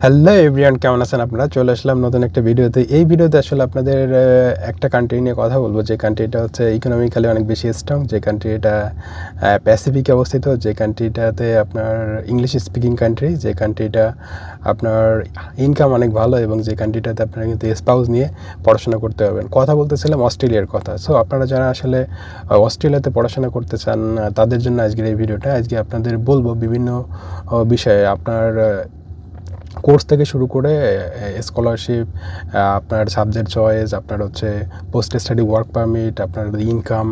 Hello everyone, কেমন আছেন আপনারা? চলে আসলাম নতুন একটা ভিডিওতে। এই ভিডিওতে আসলে আপনাদের একটা কান্ট্রি নিয়ে কথা বলবো, যে কান্ট্রিটা হচ্ছে ইকোনমিক্যালি অনেক বেশি স্ট্রং, যে কান্ট্রিটা প্যাসিফিকে অবস্থিত, যে কান্ট্রিটাতে আপনার ইংলিশ স্পিকিং কান্ট্রি, যে কান্ট্রিটা আপনার ইনকাম অনেক ভালো এবং যে কান্ট্রিটাতে আপনারা কিন্তু স্পাউস নিয়ে পড়াশোনা করতে পারবেন। কথা বলতেছিলাম অস্ট্রেলিয়ার কথা। সো আপনারা যারা আসলে অস্ট্রেলিয়াতে পড়াশোনা করতে চান তাদের জন্য আজকের এই ভিডিওটা। আজকে আপনাদের বলবো বিভিন্ন বিষয়ে, আপনার কোর্স থেকে শুরু করে স্কলারশিপ, আপনার সাবজেক্ট চয়েস, আপনার হচ্ছে পোস্ট স্টাডি ওয়ার্ক পারমিট, আপনার ইনকাম,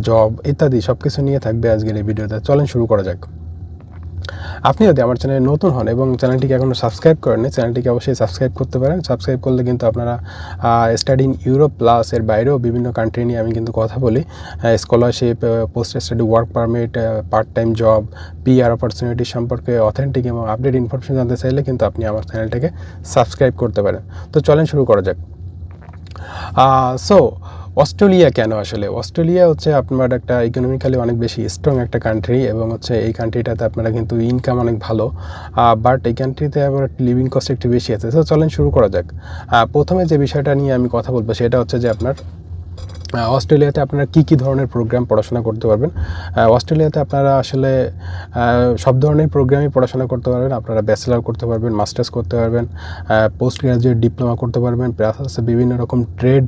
জব ইত্যাদি সব কিছু নিয়ে থাকবে আজকের এই ভিডিওতে। চলেন শুরু করা যাক। আপনি যদি আমার চ্যানেলে নতুন হন এবং চ্যানেলটিকে এখনও সাবস্ক্রাইব করেন, চ্যানেলটিকে অবশ্যই সাবস্ক্রাইব করতে পারেন। সাবস্ক্রাইব করলে কিন্তু আপনারা স্টাডি ইন ইউরোপ প্লাস এর বাইরেও বিভিন্ন কান্ট্রি নিয়ে আমি কিন্তু কথা বলি। Scholarship, post study work permit, part time job, PR opportunity সম্পর্কে অথেন্টিক এবং আপডেট ইনফরমেশন জানতে চাইলে কিন্তু আপনি আমার চ্যানেলটাকে সাবস্ক্রাইব করতে পারেন। তো চলেন শুরু করা যাক। সো অস্ট্রেলিয়া কেন? আসলে অস্ট্রেলিয়া হচ্ছে আপনার একটা ইকোনমিক্যালি অনেক বেশি স্ট্রং একটা কান্ট্রি এবং হচ্ছে এই কান্ট্রিটাতে আপনারা কিন্তু ইনকাম অনেক ভালো, বাট এই কান্ট্রিতে আবার লিভিং কস্ট একটু বেশি আছে। তো চলেন শুরু করা যাক। প্রথমে যে বিষয়টা নিয়ে আমি কথা বলবো সেটা হচ্ছে যে আপনার অস্ট্রেলিয়াতে আপনারা কী ধরনের প্রোগ্রাম পড়াশোনা করতে পারবেন। অস্ট্রেলিয়াতে আপনারা আসলে সব ধরনের প্রোগ্রামই পড়াশোনা করতে পারবেন। আপনারা ব্যাচেলার করতে পারবেন, মাস্টার্স করতে পারবেন, পোস্ট গ্রাজুয়েট ডিপ্লোমা করতে পারবেন, প্লাস আছে বিভিন্ন রকম ট্রেড,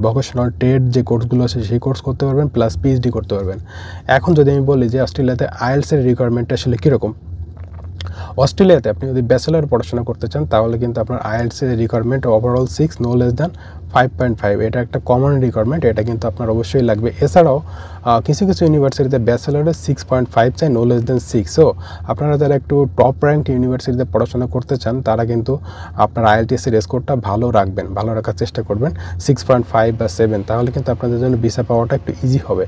ভোকেশনাল ট্রেড যে কোর্সগুলো আছে সেই কোর্স করতে পারবেন, প্লাস পিএইচডি করতে পারবেন। এখন যদি আমি বলি যে অস্ট্রেলিয়াতে আইএলটিএসের রিকোয়ারমেন্ট আসলে কীরকম, অস্ট্রেলিয়াতে আপনি যদি ব্যাচেলার পড়াশোনা করতে চান তাহলে কিন্তু আপনার আইএলটিএসের requirement overall 6 no less than 5.5, এটা একটা কমন রিকোয়ারমেন্ট, এটা কিন্তু আপনার অবশ্যই লাগবে। এছাড়াও কিছু কিছু ইউনিভার্সিটিতে ব্যাচেলারে 6.5 চাই, নো লেস দ্যান 6। সো আপনারা যারা একটু টপ র্যাঙ্ক ইউনিভার্সিটিতে পড়াশোনা করতে চান তারা কিন্তু আপনার আইএলটিএসের স্কোরটা ভালো রাখবেন, ভালো রাখার চেষ্টা করবেন, 6.5 বা 7, তাহলে কিন্তু আপনাদের জন্য ভিসা পাওয়াটা একটু ইজি হবে।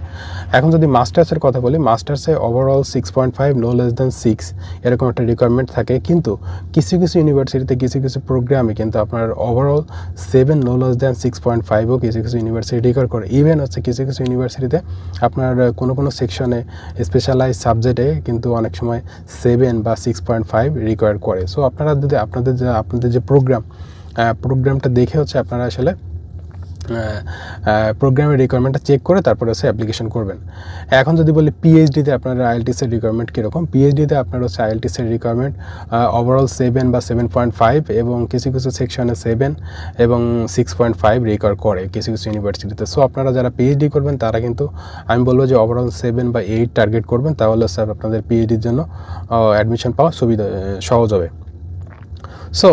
এখন যদি মাস্টার্সের কথা বলি, মাস্টার্সে ওভারঅল 6.5 নো লেস দ্যান 6 এরকম একটা রিকোয়ারমেন্ট থাকে, কিন্তু কিছু কিছু ইউনিভার্সিটিতে কিছু কিছু প্রোগ্রামে কিন্তু আপনার ওভারঅল 7 নো লেস দ্যান 6.5ও কিছু কিছু ইউনিভার্সিটি রিকোয়ার করে। ইভেন হচ্ছে কিছু কিছু ইউনিভার্সিটিতে আপনার কোনো কোনো সেকশনে স্পেশালাইজ সাবজেক্টে কিন্তু অনেক সময় 7 বা 6.5 রিকোয়ার করে। সো আপনারা যদি আপনাদের যে প্রোগ্রামটা দেখে হচ্ছে আপনারা আসলে প্রোগ্রামের রিকোয়ারমেন্টটা চেক করে তারপরে হচ্ছে অ্যাপ্লিকেশন করবেন। এখন যদি বলি পিএইচডিতে আপনার আইএলটিএসের রিকোয়ারমেন্ট কীরকম, পিএইচডিতে আপনার হচ্ছে আইএলটিএসের রিকোয়ারমেন্ট ওভারঅল 7 বা 7.5 এবং কিছু কিছু সেকশনে 7 এবং 6.5 রিকোয়ার করে কিছু কিছু ইউনিভার্সিটিতে। সো আপনারা যারা পিএইচডি করবেন তারা কিন্তু আমি বলবো যে ওভারঅল 7 বা 8 টার্গেট করবেন, তাহলে স্যার আপনাদের পিএইচডির জন্য অ্যাডমিশন পাওয়া সহজ হবে। সো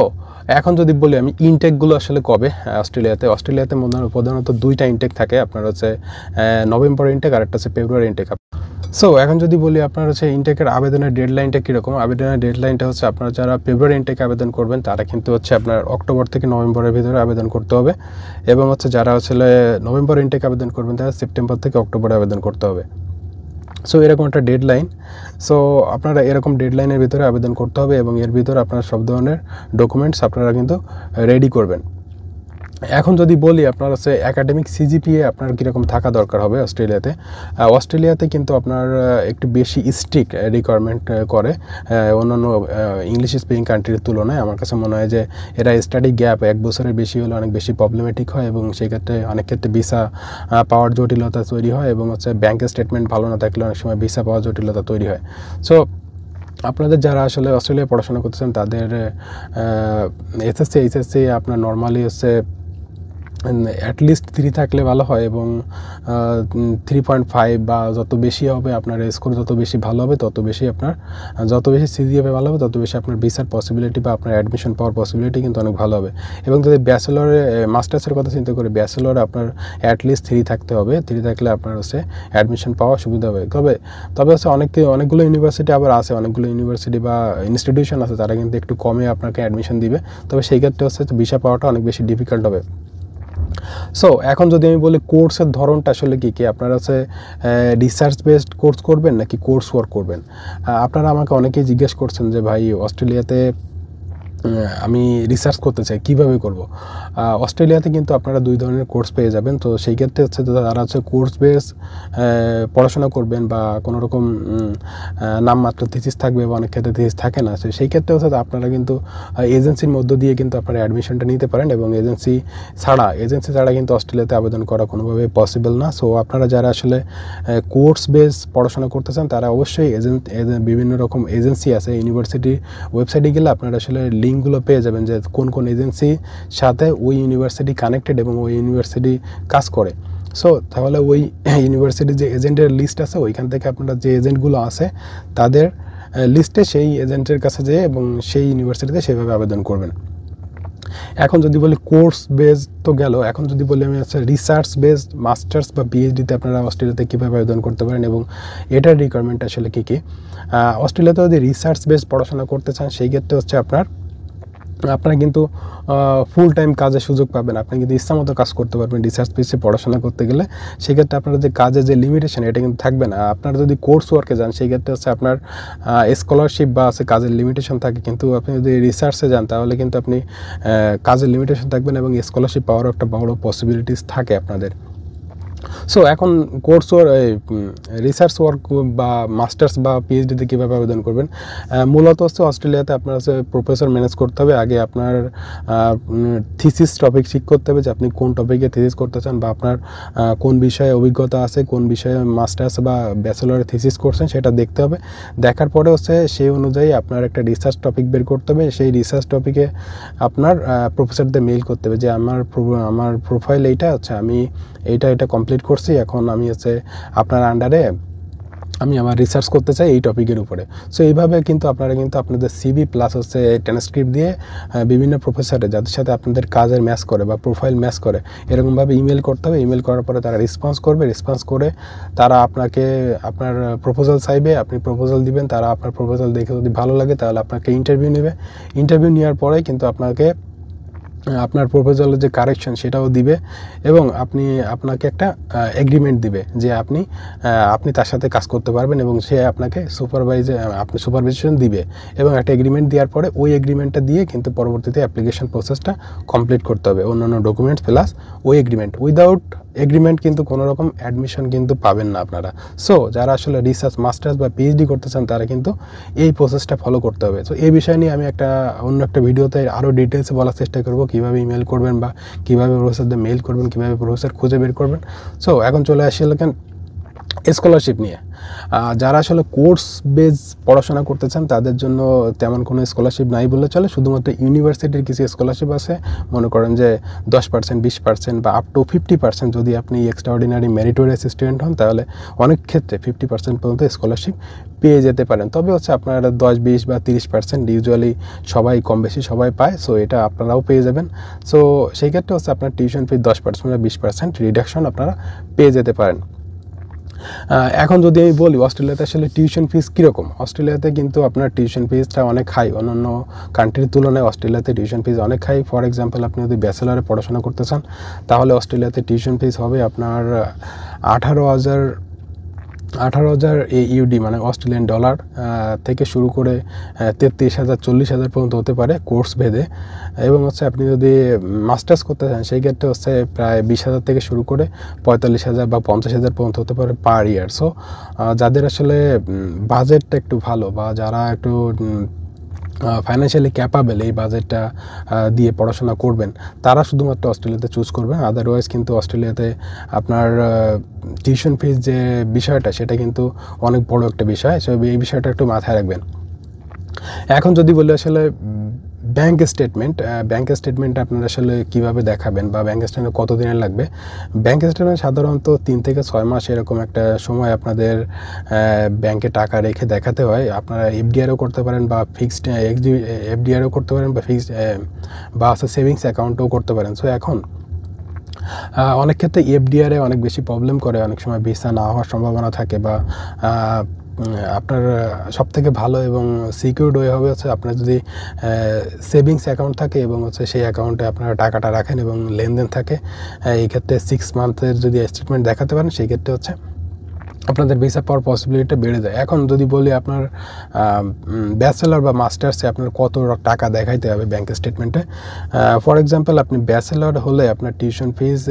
এখন যদি বলি আমি ইনটেকগুলো আসলে কবে অস্ট্রেলিয়াতে প্রধানত 2টা ইনটেক থাকে, আপনার হচ্ছে নভেম্বর ইনটেক আর একটা হচ্ছে ফেব্রুয়ারি ইনটেক। সো এখন যদি বলি আপনার হচ্ছে ইনটেকের আবেদনের ডেডলাইনটা কীরকম, আবেদনের ডেডলাইনটা হচ্ছে আপনারা যারা ফেব্রুয়ারি ইনটেকে আবেদন করবেন তারা কিন্তু হচ্ছে আপনার অক্টোবর থেকে নভেম্বরের ভিতরে আবেদন করতে হবে, এবং হচ্ছে যারা আসলে নভেম্বর ইনটেকে আবেদন করবেন তারা সেপ্টেম্বর থেকে অক্টোবরে আবেদন করতে হবে। সো এরকম একটা ডেডলাইন। সো আপনারা এরকম ডেডলাইনের ভিতরে আবেদন করতে হবে এবং এর ভিতরে আপনারা সব ধরনের ডকুমেন্টস আপনারা কিন্তু রেডি করবেন। এখন যদি বলি আপনার হচ্ছে একাডেমিক সিজিপিএ আপনার কীরকম থাকা দরকার হবে অস্ট্রেলিয়াতে কিন্তু আপনার একটু বেশি স্ট্রিক্ট রিকোয়ারমেন্ট করে অন্যান্য ইংলিশ স্পিকিং কান্ট্রির তুলনায়। আমার কাছে মনে হয় যে এরা স্টাডি গ্যাপ 1 বছরের বেশি হলে অনেক বেশি প্রবলেমেটিক হয় এবং সেক্ষেত্রে অনেক ক্ষেত্রে ভিসা পাওয়ার জটিলতা তৈরি হয় এবং হচ্ছে ব্যাংকের স্টেটমেন্ট ভালো না থাকলে অনেক সময় ভিসা পাওয়ার জটিলতা তৈরি হয়। সো আপনাদের যারা আসলে অস্ট্রেলিয়ায় পড়াশোনা করতেছেন তাদের এইচএসসি আপনার নর্মালি হচ্ছে অ্যাটলিস্ট 3 থাকলে ভালো হয় এবং 3.5 বা যত বেশি হবে আপনার স্কোর যত বেশি ভালো হবে তত বেশি আপনার যত বেশি সিজিপিএ ভালো হবে তত বেশি আপনার ভিসার পসিবিলিটি বা আপনার অ্যাডমিশন পাওয়ার পসিবিলিটি কিন্তু অনেক ভালো হবে। এবং যদি ব্যাচেলরে মাস্টার্সের কথা চিন্তা করি, ব্যাচেলরে আপনার অ্যাটলিস্ট 3 থাকতে হবে, 3 থাকলে আপনার হচ্ছে অ্যাডমিশন পাওয়া সুবিধা হবে। তবে হচ্ছে অনেকগুলো ইউনিভার্সিটি আবার আছে, অনেকগুলো ইউনিভার্সিটি বা ইনস্টিটিউশন আছে তারা কিন্তু একটু কমে আপনাকে অ্যাডমিশন দিবে, তবে সেই ক্ষেত্রে হচ্ছে ভিসা পাওয়াটা অনেক বেশি ডিফিকাল্ট হবে। সো এখন যদি আমি বলি কোর্সের ধরনটা আসলে কী আপনারা হচ্ছে রিসার্চ বেসড কোর্স করবেন নাকি কোর্স ওয়ার্ক করবেন। আপনারা আমাকে অনেকেই জিজ্ঞেস করছেন যে ভাই অস্ট্রেলিয়াতে আমি রিসার্চ করতে চাই, কীভাবে করব। অস্ট্রেলিয়াতে কিন্তু আপনারা 2 ধরনের কোর্স পেয়ে যাবেন। তো সেই ক্ষেত্রে হচ্ছে যারা হচ্ছে কোর্স বেস পড়াশোনা করবেন বা কোনো রকম নামমাত্র থিসিস থাকবে বা অনেক ক্ষেত্রে থিসিস থাকে না, সেই ক্ষেত্রে হচ্ছে আপনারা কিন্তু এজেন্সির মধ্য দিয়ে কিন্তু আপনারা অ্যাডমিশনটা নিতে পারেন, এবং এজেন্সি ছাড়া কিন্তু অস্ট্রেলিয়াতে আবেদন করা কোনোভাবে পসিবল না। সো আপনারা যারা আসলে কোর্স বেস পড়াশোনা করতে চান তারা অবশ্যই বিভিন্ন রকম এজেন্সি আছে, ইউনিভার্সিটির ওয়েবসাইটে গেলে আপনারা আসলে লিঙ্কগুলো পেয়ে যাবেন যে কোন এজেন্সির সাথে ওই ইউনিভার্সিটি কানেক্টেড এবং ওই ইউনিভার্সিটি কাজ করে। সো তাহলে ওই ইউনিভার্সিটির যে এজেন্টের লিস্ট আছে ওইখান থেকে আপনারা যে এজেন্টগুলো আছে তাদের লিস্টে সেই এজেন্টের কাছে যেয়ে এবং সেই ইউনিভার্সিটিতে সেভাবে আবেদন করবেন। এখন যদি বলি কোর্স বেস তো গেল, এখন যদি বলি আমি হচ্ছে রিসার্চ বেসড মাস্টার্স বা পিএইচডিতে আপনারা অস্ট্রেলিয়াতে কীভাবে আবেদন করতে পারেন এবং এটার রিকোয়ারমেন্ট আসলে কী কী। অস্ট্রেলিয়াতে যদি রিসার্চ বেসড পড়াশোনা করতে চান সেই ক্ষেত্রে হচ্ছে আপনারা কিন্তু ফুল টাইম কাজের সুযোগ পাবেন, আপনি কিন্তু ইচ্ছামতো কাজ করতে পারবেন রিসার্চ বেসে পড়াশোনা করতে গেলে। সেক্ষেত্রে আপনার যে কাজের যে লিমিটেশন এটা কিন্তু থাকবে না। আপনারা যদি কোর্স ওয়ার্কে যান সেই ক্ষেত্রে হচ্ছে আপনার স্কলারশিপ বা আছে কাজের লিমিটেশন থাকে, কিন্তু আপনি যদি রিসার্চে যান তাহলে কিন্তু আপনি কাজের লিমিটেশন থাকবেন এবং স্কলারশিপ পাওয়ারও একটা বড় পসিবিলিটিস থাকে আপনাদের। সো এখন কোর্স ওর রিসার্চ ওয়ার্ক বা মাস্টার্স বা পিএইচডিতে কীভাবে আবেদন করবেন, মূলত হচ্ছে অস্ট্রেলিয়াতে আপনার হচ্ছে প্রফেসর ম্যানেজ করতে হবে। আগে আপনার থিসিস টপিক ঠিক করতে হবে যে আপনি কোন টপিকে থিসিস করতে চান বা আপনার কোন বিষয়ে অভিজ্ঞতা আছে, কোন বিষয়ে মাস্টার্স বা ব্যাচেলরের থিসিস করছেন সেটা দেখতে হবে। দেখার পরে হচ্ছে সেই অনুযায়ী আপনার একটা রিসার্চ টপিক বের করতে হবে। সেই রিসার্চ টপিকে আপনার প্রফেসরদের মেইল করতে হবে যে আমার প্রোফাইল এইটা হচ্ছে, আমি এটা কমপ্লিট করছি, এখন আমি হচ্ছে আপনার আন্ডারে আমি আমার রিসার্চ করতে চাই এই টপিকের উপরে। সো এইভাবে কিন্তু আপনারা কিন্তু আপনাদের সিভি প্লাস হচ্ছে ট্রান্সক্রিপ্ট দিয়ে বিভিন্ন প্রফেসরে যাদের সাথে আপনাদের কাজের ম্যাচ করে বা প্রোফাইল ম্যাচ করে এরকমভাবে ইমেল করতে হবে। ইমেল করার পরে তারা রেসপন্স করে তারা আপনাকে আপনার প্রপোজাল চাইবে, আপনি প্রপোজাল দিবেন, তারা আপনার প্রপোজাল দেখে যদি ভালো লাগে তাহলে আপনাকে ইন্টারভিউ নেবে। ইন্টারভিউ নেওয়ার পরে কিন্তু আপনার প্রপোজালের যে কারেকশন সেটাও দিবে এবং আপনাকে একটা এগ্রিমেন্ট দিবে যে আপনি তার সাথে কাজ করতে পারবেন এবং সে আপনাকে সুপারভাইজেশন দিবে এবং একটা এগ্রিমেন্ট দেওয়ার পরে ওই এগ্রিমেন্টটা দিয়ে কিন্তু পরবর্তীতে অ্যাপ্লিকেশন প্রসেসটা কমপ্লিট করতে হবে, অন্যান্য ডকুমেন্টস প্লাস ওই এগ্রিমেন্ট। উইদাউট এগ্রিমেন্ট কিন্তু কোনো রকম অ্যাডমিশন কিন্তু পাবেন না আপনারা। সো যারা আসলে রিসার্চ মাস্টার্স বা পিএইচডি করতে চান তারা কিন্তু এই প্রসেসটা ফলো করতে হবে। সো এই বিষয় নিয়ে আমি অন্য একটা ভিডিওতে আরও ডিটেলসে বলার চেষ্টা করব কীভাবে ইমেল করবেন বা কীভাবে প্রফেসরদের মেইল করবেন, কীভাবে প্রফেসর খুঁজে বের করবেন। সো এখন চলে আসি স্কলারশিপ নিয়ে। যারা আসলে কোর্স বেস পড়াশোনা করতে চান তাদের জন্য তেমন কোনো স্কলারশিপ নাই বললে চলে, শুধুমাত্র ইউনিভার্সিটির কিছু স্কলারশিপ আছে। মনে করেন যে 10%, 20% বা আপ টু 50% যদি আপনি এক্সট্রাঅর্ডিনারি মেরিটোরিয়াস স্টুডেন্ট হন তাহলে অনেক ক্ষেত্রে 50% পর্যন্ত স্কলারশিপ পেয়ে যেতে পারেন। তবে হচ্ছে আপনারা 10, 20 বা 30% ইউজুয়ালি সবাই কম বেশি সবাই পায়। সো এটা আপনারাও পেয়ে যাবেন। সো সেই ক্ষেত্রে হচ্ছে আপনার টিউশন ফি 10% বা 20% রিডাকশন আপনারা পেয়ে যেতে পারেন। এখন যদি আমি বলি অস্ট্রেলিয়াতে আসলে টিউশন ফিস কীরকম, অস্ট্রেলিয়াতে কিন্তু আপনার টিউশন ফিসটা অনেক হাই, অন্যান্য কান্ট্রির তুলনায় অস্ট্রেলিয়াতে টিউশন ফিস অনেক হাই। ফর এক্সাম্পল আপনি যদি ব্যাচেলারে পড়াশোনা করতে চান তাহলে অস্ট্রেলিয়াতে টিউশন ফিস হবে আপনার 18,000 ইউডি মানে অস্ট্রেলিয়ান ডলার থেকে শুরু করে 33,000 40,000 পর্যন্ত হতে পারে কোর্স ভেদে। এবং হচ্ছে আপনি যদি মাস্টার্স করতে চান সেই ক্ষেত্রে হচ্ছে প্রায় 20,000 থেকে শুরু করে 45,000 বা 50,000 পর্যন্ত হতে পারে পার ইয়ার। সো যাদের আসলে বাজেটটা একটু ভালো বা যারা একটু ফাইন্যান্সিয়ালি ক্যাপাবেল এই বাজেটটা দিয়ে পড়াশোনা করবেন তারা শুধুমাত্র অস্ট্রেলিয়াতে চুজ করবেন। আদারওয়াইজ কিন্তু অস্ট্রেলিয়াতে আপনার টিউশন ফিস যে বিষয়টা সেটা কিন্তু অনেক বড় একটা বিষয়। সো এই বিষয়টা একটু মাথায় রাখবেন। এখন যদি বলি আসলে ব্যাঙ্ক স্টেটমেন্ট আপনারা আসলে কীভাবে দেখাবেন বা ব্যাঙ্ক স্টেটমেন্ট কত দিনের লাগবে। ব্যাঙ্ক স্টেটমেন্ট সাধারণত 3 থেকে 6 মাস এরকম একটা সময় আপনাদের ব্যাংকে টাকা রেখে দেখাতে হয়। আপনারা এফডিআরও করতে পারেন বা ফিক্সড এফডিআরও করতে পারেন বা ফিক্সড বা সেভিংস অ্যাকাউন্টও করতে পারেন। সো এখন অনেক ক্ষেত্রে এফডিআরে অনেক বেশি প্রবলেম করে, অনেক সময় ভিসা না হওয়ার সম্ভাবনা থাকে বা আপনার সবথেকে ভালো এবং সিকিউরড ওয়ে হবে হচ্ছে আপনার যদি সেভিংস অ্যাকাউন্ট থাকে এবং হচ্ছে সেই অ্যাকাউন্টে আপনারা টাকাটা রাখেন এবং লেনদেন থাকে। এই ক্ষেত্রে 6 মান্থের যদি স্টেটমেন্ট দেখাতে পারেন সেই ক্ষেত্রে হচ্ছে আপনাদের ভিসা পাওয়ার পসিবিলিটিটা বেড়ে যায়। এখন যদি বলি আপনার ব্যাচেলর বা মাস্টার্সে আপনার কত টাকা দেখাইতে হবে ব্যাঙ্ক স্টেটমেন্টে। ফর এক্সাম্পল আপনি ব্যাচেলর হলে আপনার টিউশন ফিজ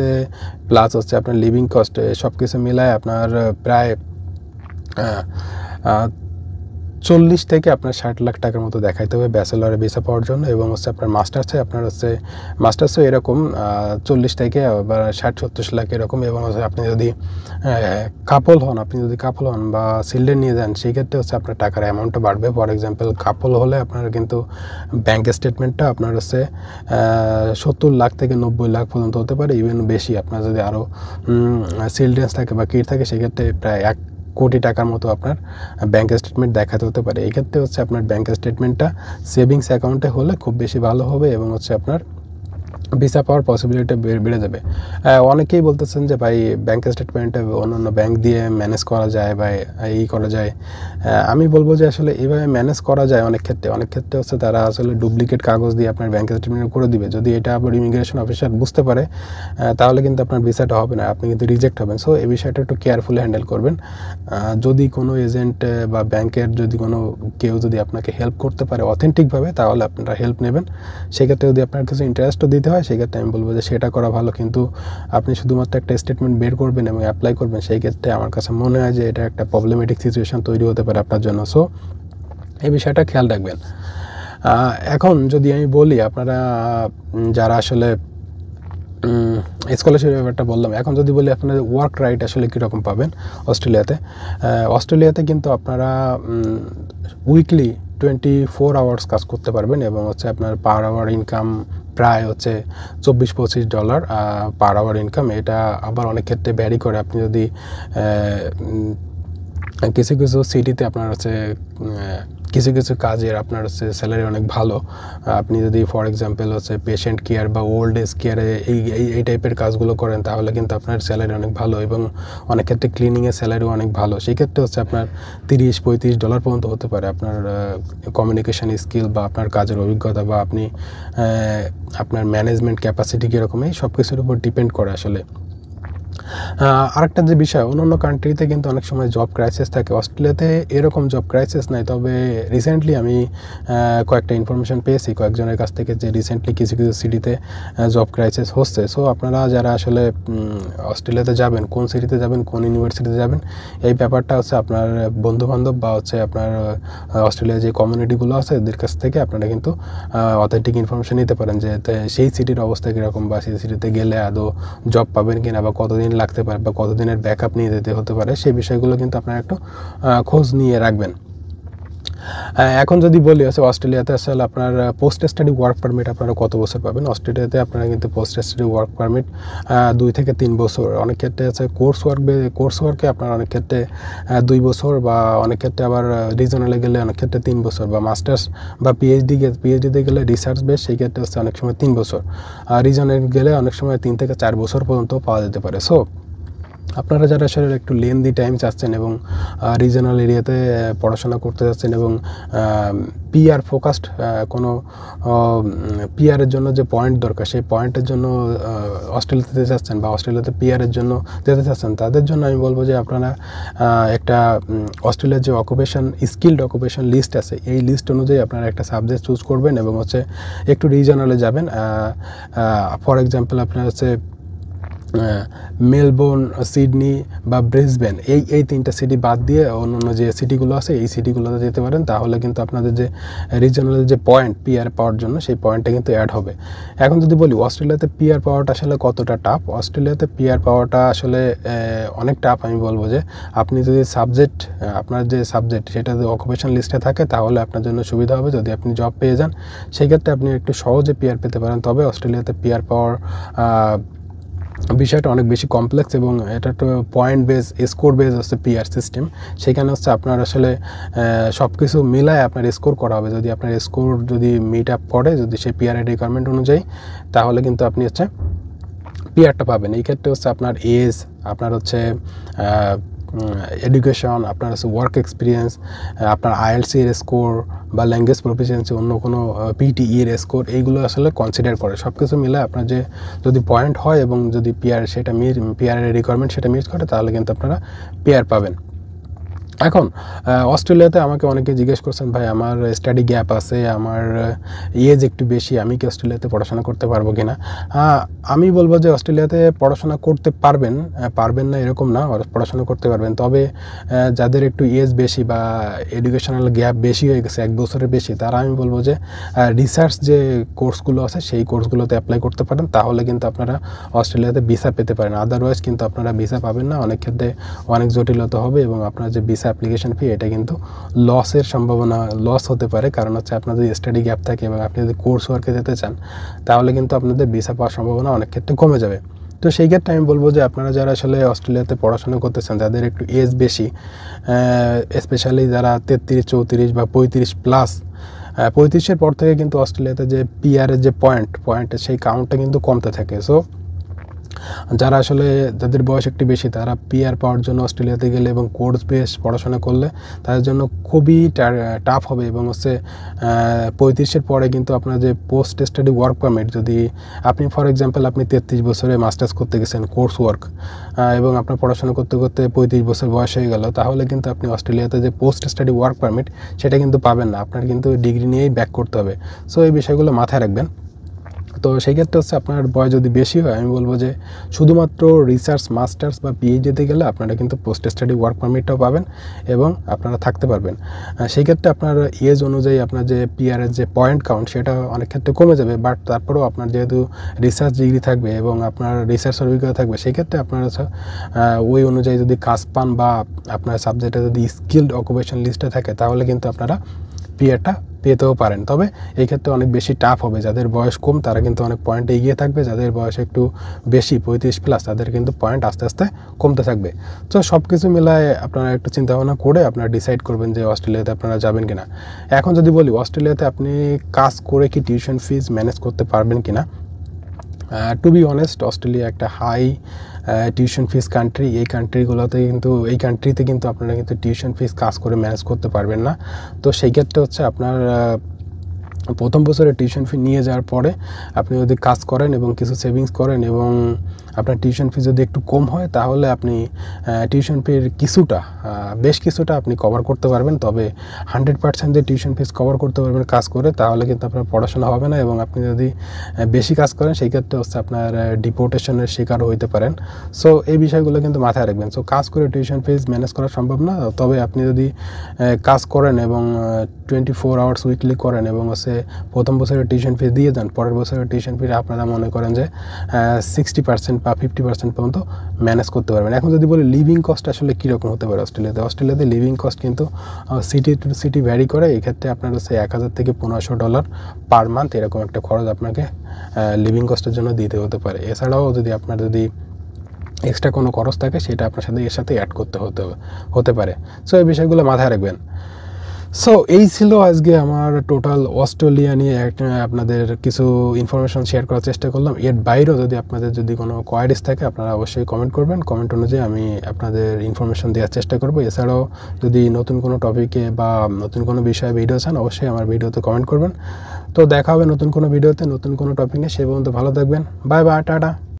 প্লাস হচ্ছে আপনার লিভিং কস্ট সব কিছু মিলায় আপনার প্রায় 40 থেকে আপনার 60 লাখ টাকার মতো দেখাইতে হবে ব্যাচেলরে ভিসা পাওয়ার জন্য। এবং হচ্ছে আপনার মাস্টার্সে আপনার হচ্ছে মাস্টার্সও এরকম 40 থেকে আবার 60-70 লাখ এরকম। এবং হচ্ছে আপনি যদি কাপল হন বা চিলড্রেন নিয়ে যান সেই ক্ষেত্রে হচ্ছে আপনার টাকার অ্যামাউন্টটা বাড়বে। ফর এক্সাম্পল কাপল হলে আপনার কিন্তু ব্যাঙ্ক স্টেটমেন্টটা আপনার হচ্ছে 70 লাখ থেকে 90 লাখ পর্যন্ত হতে পারে, ইভেন বেশি। আপনার যদি আরও চিলড্রেন্স থাকে বা কিড থাকে সেক্ষেত্রে প্রায় 1 কোটি টাকার মতো আপনার ব্যাঙ্ক স্টেটমেন্ট দেখাতে হতে পারে। এই ক্ষেত্রে হচ্ছে আপনার ব্যাঙ্ক স্টেটমেন্টটা সেভিংস অ্যাকাউন্টে হলে খুব বেশি ভালো হবে এবং হচ্ছে আপনার ভিসা পাওয়ার পসিবিলিটি বেড়ে যাবে। অনেকেই বলতেছেন যে ভাই ব্যাঙ্ক স্টেটমেন্টে অন্যান্য ব্যাঙ্ক দিয়ে ম্যানেজ করা যায় বা করা যায়। আমি বলবো যে আসলে এইভাবে ম্যানেজ করা যায় অনেক ক্ষেত্রে হচ্ছে তারা আসলে ডুপ্লিকেট কাগজ দিয়ে আপনার ব্যাঙ্ক স্টেটমেন্ট করে দিবে। যদি এটা আবার ইমিগ্রেশন অফিসার বুঝতে পারে তাহলে কিন্তু আপনার ভিসাটা হবে না, আপনি কিন্তু রিজেক্ট হবেন। সো এই বিষয়টা একটু কেয়ারফুলি হ্যান্ডেল করবেন। যদি কোনো এজেন্ট বা ব্যাংকের যদি কোনো কেউ যদি আপনাকে হেল্প করতে পারে অথেন্টিকভাবে তাহলে আপনারা হেল্প নেবেন। সেক্ষেত্রে যদি আপনার কিছু ইন্টারেস্টও দিতে হয় সেক্ষেত্রে আমি বলবো যে সেটা করা ভালো। কিন্তু আপনি শুধুমাত্র একটা স্টেটমেন্ট বের করবেন এবং অ্যাপ্লাই করবেন, সেই ক্ষেত্রে আমার কাছে মনে হয় যে এটা একটা প্রবলেমেটিক সিচুয়েশন তৈরি হতে পারে আপনার জন্য। সো এই বিষয়টা খেয়াল রাখবেন। এখন যদি আমি বলি আপনারা যারা আসলে স্কলারশিপের ব্যাপারটা বললাম, এখন যদি বলি আপনাদের ওয়ার্ক রাইট আসলে কীরকম পাবেন অস্ট্রেলিয়াতে কিন্তু আপনারা উইকলি 24 আওয়ার্স কাজ করতে পারবেন এবং হচ্ছে আপনার পার আওয়ার ইনকাম প্রায় হচ্ছে $24-25 পার আওয়ার ইনকাম। এটা আবার অনেক ক্ষেত্রে ভ্যারি করে। আপনি যদি কিছু সিটিতে আপনার হচ্ছে কিছু কাজের আপনার হচ্ছে স্যালারি অনেক ভালো। আপনি যদি ফর এক্সাম্পল হচ্ছে পেশেন্ট কেয়ার বা ওল্ড এজ কেয়ারে এই টাইপের কাজগুলো করেন তাহলে কিন্তু আপনার স্যালারি অনেক ভালো এবং অনেক ক্ষেত্রে ক্লিনিংয়ের স্যালারিও অনেক ভালো। সেই ক্ষেত্রে হচ্ছে আপনার $30-35 পর্যন্ত হতে পারে। আপনার কমিউনিকেশন স্কিল বা আপনার কাজের অভিজ্ঞতা বা আপনি আপনার ম্যানেজমেন্ট ক্যাপাসিটি কীরকম এই সব কিছুর উপর ডিপেন্ড করে আসলে। আরেকটা যে বিষয়, অন্যান্য কান্ট্রিতে কিন্তু অনেক সময় জব ক্রাইসিস থাকে, অস্ট্রেলিয়াতে এরকম জব ক্রাইসিস নাই। তবে রিসেন্টলি আমি কয়েকটা ইনফরমেশন পেয়েছি কয়েকজনের কাছ থেকে যে রিসেন্টলি কিছু সিটিতে জব ক্রাইসিস হচ্ছে। সো আপনারা যারা আসলে অস্ট্রেলিয়াতে যাবেন, কোন সিটিতে যাবেন, কোন ইউনিভার্সিটিতে যাবেন, এই ব্যাপারটা হচ্ছে আপনার বন্ধুবান্ধব বা হচ্ছে আপনার অস্ট্রেলিয়ার যে কমিউনিটিগুলো আছে এদের কাছ থেকে আপনারা কিন্তু অথেন্টিক ইনফরমেশন নিতে পারেন যে সেই সিটির অবস্থা কীরকম বা সেই সিটিতে গেলে আদৌ জব পাবেন কিনা বা কতদিন লাগতে পারে বা কতদিনের ব্যাকআপ নিয়ে যেতে হতে পারে, সেই বিষয়গুলো কিন্তু আপনারা একটু খোঁজ নিয়ে রাখবেন। এখন যদি বলি আছে অস্ট্রেলিয়াতে আসলে আপনার পোস্ট স্টাডি ওয়ার্ক পারমিট আপনারা কত বছর পাবেন। অস্ট্রেলিয়াতে আপনারা কিন্তু পোস্ট স্টাডি ওয়ার্ক পারমিট 2 থেকে 3 বছর, অনেক ক্ষেত্রে আছে কোর্স ওয়ার্কে আপনার অনেক ক্ষেত্রে 2 বছর বা অনেক ক্ষেত্রে আবার রিজনালে গেলে অনেক ক্ষেত্রে 3 বছর বা মাস্টার্স বা পিএইচডিতে গেলে রিসার্চ বেস সেই ক্ষেত্রে হচ্ছে অনেক সময় 3 বছর, রিজনে গেলে অনেক সময় 3 থেকে 4 বছর পর্যন্ত পাওয়া যেতে পারে। সো আপনারা যারা আসলে একটু লেন্দি টাইম চাচ্ছেন এবং রিজনাল এরিয়াতে পড়াশোনা করতে যাচ্ছেন এবং পিআর ফোকাসড কোনো পিআরের জন্য যে পয়েন্ট দরকার সেই পয়েন্টের জন্য অস্ট্রেলিয়াতে যেতে চাচ্ছেন বা অস্ট্রেলিয়াতে পিআরের জন্য যেতে চাচ্ছেন, তাদের জন্য আমি বলবো যে আপনারা একটা অস্ট্রেলিয়ার যে স্কিলড অকুপেশন লিস্ট আছে এই লিস্ট অনুযায়ী আপনারা একটা সাবজেক্ট চুজ করবেন এবং হচ্ছে একটু রিজনালে যাবেন। ফর এক্সাম্পল আপনার হচ্ছে মেলবোর্ন, সিডনি বা ব্রিসবেন এই 3টা সিটি বাদ দিয়ে অন্যান্য যে সিটিগুলো আছে এই সিটিগুলোতে যেতে পারেন। তাহলে কিন্তু আপনাদের যে রিজনাল যে পয়েন্ট পিআর পাওয়ার জন্য সেই পয়েন্টটা কিন্তু অ্যাড হবে। এখন যদি বলি অস্ট্রেলিয়াতে পিআর পাওয়াটা আসলে কতটা টাফ, অস্ট্রেলিয়াতে পিআর পাওয়াটা আসলে অনেক টাফ। আমি বলবো যে আপনি যদি আপনার যে সাবজেক্ট সেটা যদি অকুপেশন লিস্টে থাকে তাহলে আপনার জন্য সুবিধা হবে। যদি আপনি জব পেয়ে যান সেই ক্ষেত্রে আপনি একটু সহজে পিআর পেতে পারেন। তবে অস্ট্রেলিয়াতে পিআর পাওয়ার বিষয়টা অনেক বেশি কমপ্লেক্স এবং এটা তো পয়েন্ট বেস স্কোর বেস হচ্ছে পিআর সিস্টেম। সেখানে হচ্ছে আপনার আসলে সব কিছু মিলায় আপনার স্কোর করা হবে। যদি আপনার স্কোর যদি মিট আপ করে যদি সেই পিআরের রিকোয়ারমেন্ট অনুযায়ী তাহলে কিন্তু আপনি হচ্ছে পিআরটা পাবেন। এই ক্ষেত্রে হচ্ছে আপনার এজ, আপনার হচ্ছে এডুকেশন, আপনার হচ্ছে ওয়ার্ক এক্সপিরিয়েন্স, আপনার IELTS এর স্কোর বা ল্যাঙ্গুয়েজ প্রফিসিয়েন্সি, অন্য কোনো PTE এর স্কোর, এইগুলো আসলে কনসিডার করে। সব কিছু মিলে আপনার যে যদি পয়েন্ট হয় এবং যদি পিআরের রিকোয়ারমেন্ট সেটা মিট করে তাহলে কিন্তু আপনারা পিআর পাবেন। এখন অস্ট্রেলিয়াতে আমাকে অনেকে জিজ্ঞেস করছেন, ভাই আমার স্টাডি গ্যাপ আছে, আমার এজ একটু বেশি, আমি কি অস্ট্রেলিয়াতে পড়াশোনা করতে পারবো কি না? আমি বলবো যে অস্ট্রেলিয়াতে পড়াশোনা করতে পারবেন, পারবেন না এরকম না, পড়াশোনা করতে পারবেন। তবে যাদের একটু এজ বেশি বা এডুকেশনাল গ্যাপ বেশি হয়ে গেছে, 1 বছরের বেশি, তারা আমি বলবো যে রিসার্চ যে কোর্সগুলো আছে সেই কোর্সগুলোতে অ্যাপ্লাই করতে পারেন। তাহলে কিন্তু আপনারা অস্ট্রেলিয়াতে ভিসা পেতে পারেন। আদারওয়াইজ কিন্তু আপনারা ভিসা পাবেন না, অনেক ক্ষেত্রে অনেক জটিলতা হবে এবং আপনার যে ভিসা অ্যাপ্লিকেশন ফি এটা কিন্তু লসের সম্ভাবনা, লস হতে পারে। কারণ হচ্ছে আপনার যদি স্টাডি গ্যাপ থাকে এবং আপনি যদি কোর্স ওয়ার্কে যেতে চান, তাহলে কিন্তু আপনাদের ভিসা পাওয়ার সম্ভাবনা অনেক ক্ষেত্রে কমে যাবে। তো সেই ক্ষেত্রে আমি বলবো যে আপনারা যারা আসলে অস্ট্রেলিয়াতে পড়াশোনা করতেছেন, যাদের একটু এজ বেশি, স্পেশালি যারা 33, 34 বা 35 প্লাস, 35-এর পর থেকে কিন্তু অস্ট্রেলিয়াতে যে পিআরের যে পয়েন্টের সেই কাউন্টটা কিন্তু কমতে থাকে। সো যারা আসলে যাদের বয়স একটু বেশি, তারা পিআর পাওয়ার জন্য অস্ট্রেলিয়াতে গেলে এবং কোর্স বেস পড়াশোনা করলে তাদের জন্য খুবই টাফ হবে। এবং হচ্ছে 35-এর পরে কিন্তু আপনার যে পোস্ট স্টাডি ওয়ার্ক পারমিট, যদি আপনি ফর এক্সাম্পল আপনি 33 বছরে মাস্টার্স করতে গেছেন কোর্স ওয়ার্ক, এবং আপনার পড়াশোনা করতে করতে 35 বছর বয়স হয়ে গেল, তাহলে কিন্তু আপনি অস্ট্রেলিয়াতে যে পোস্ট স্টাডি ওয়ার্ক পারমিট সেটা কিন্তু পাবেন না, আপনার কিন্তু ডিগ্রি নিয়েই ব্যাক করতে হবে। সো এই বিষয়গুলো মাথায় রাখবেন। তো সেই ক্ষেত্রে হচ্ছে আপনার বয়স যদি বেশি হয়, আমি বলবো যে শুধুমাত্র রিসার্চ মাস্টার্স বা পিএইচডিতে গেলে আপনারা কিন্তু পোস্ট স্টাডি ওয়ার্ক পারমিটটাও পাবেন এবং আপনারা থাকতে পারবেন। সেই ক্ষেত্রে আপনার এজ অনুযায়ী আপনার যে পিআরের যে পয়েন্ট কাউন্ট সেটা অনেক ক্ষেত্রে কমে যাবে, বাট তারপরেও আপনার যেহেতু রিসার্চ ডিগ্রি থাকবে এবং আপনার রিসার্চ অভিজ্ঞতা থাকবে, সেই ক্ষেত্রে আপনারা ওই অনুযায়ী যদি কাজ পান বা আপনার সাবজেক্টে যদি স্কিলড অকুপেশন লিস্টে থাকে, তাহলে কিন্তু আপনারা পিআরটা পেতেও পারেন। তবে এই ক্ষেত্রে অনেক বেশি টাফ হবে। যাদের বয়স কম তারা কিন্তু অনেক পয়েন্টে এগিয়ে থাকবে, যাদের বয়স একটু বেশি 35 প্লাস তাদের কিন্তু পয়েন্ট আস্তে আস্তে কমতে থাকবে। তো সব কিছু মিলায় আপনারা একটু চিন্তাভাবনা করে আপনারা ডিসাইড করবেন যে অস্ট্রেলিয়াতে আপনারা যাবেন কিনা। এখন যদি বলি অস্ট্রেলিয়াতে আপনি কাজ করে কি টিউশন ফিজ ম্যানেজ করতে পারবেন কিনা, টু বি অনেস্ট অস্ট্রেলিয়া একটা হাই টিউশন ফিস কান্ট্রি। এই কান্ট্রিতে কিন্তু আপনারা কিন্তু টিউশন ফিস কাজ করে ম্যানেজ করতে পারবেন না। তো সেই ক্ষেত্রে হচ্ছে আপনার প্রথম বছরে টিউশন ফি নিয়ে যাওয়ার পরে আপনি যদি কাজ করেন এবং কিছু সেভিংস করেন এবং আপনার টিউশন ফি যদি একটু কম হয়, তাহলে আপনি টিউশন ফির বেশ কিছুটা আপনি কভার করতে পারবেন। তবে 100% যে টিউশন ফিস কভার করতে পারবেন কাজ করে, তাহলে কিন্তু আপনার পড়াশোনা হবে না। এবং আপনি যদি বেশি কাজ করেন সেই ক্ষেত্রে হচ্ছে আপনার ডিপোর্টেশনের শিকারও হইতে পারেন। সো এই বিষয়গুলো কিন্তু মাথায় রাখবেন। সো কাজ করে টিউশন ফিস ম্যানেজ করা সম্ভব না। তবে আপনি যদি কাজ করেন এবং 24 আওয়ার্স উইকলি করেন এবং হচ্ছে প্রথম বছরের টিউশন ফি দিয়ে যান, পরের বছরের টিউশন ফি আপনারা মনে করেন যে 60% বা 50% পর্যন্ত ম্যানেজ করতে পারবেন। এখন যদি বলি লিভিং কস্ট আসলে কীরকম হতে পারে অস্ট্রেলিয়াতে লিভিং কস্ট কিন্তু সিটি টু সিটি ভ্যারি করে। এই ক্ষেত্রে আপনার হচ্ছে $1000 থেকে $1500 পার মান্থ এরকম একটা খরচ আপনাকে লিভিং কস্টের জন্য দিতে হতে পারে। এছাড়াও যদি আপনার এক্সট্রা কোনো খরচ থাকে সেটা আপনার সাথে এর সাথে অ্যাড করতে হতে পারে। সো এই বিষয়গুলো মাথায় রাখবেন। সো এই ছিল আজকে আমার টোটাল অস্ট্রেলিয়া নিয়ে আপনাদের কিছু ইনফরমেশন শেয়ার করার চেষ্টা করলাম। এর বাইরেও আপনাদের যদি কোনো কোয়ারিজ থাকে আপনারা অবশ্যই কমেন্ট করবেন। কমেন্ট অনুযায়ী আমি আপনাদের ইনফরমেশন দেওয়ার চেষ্টা করব। এছাড়াও যদি নতুন কোনো টপিকে বা নতুন কোনো বিষয়ে ভিডিও চান, অবশ্যই আমার ভিডিওতে কমেন্ট করবেন। তো দেখা হবে নতুন কোনো ভিডিওতে নতুন কোনো টপিক নিয়ে। সে পর্যন্ত ভালো থাকবেন। Bye bye, tata.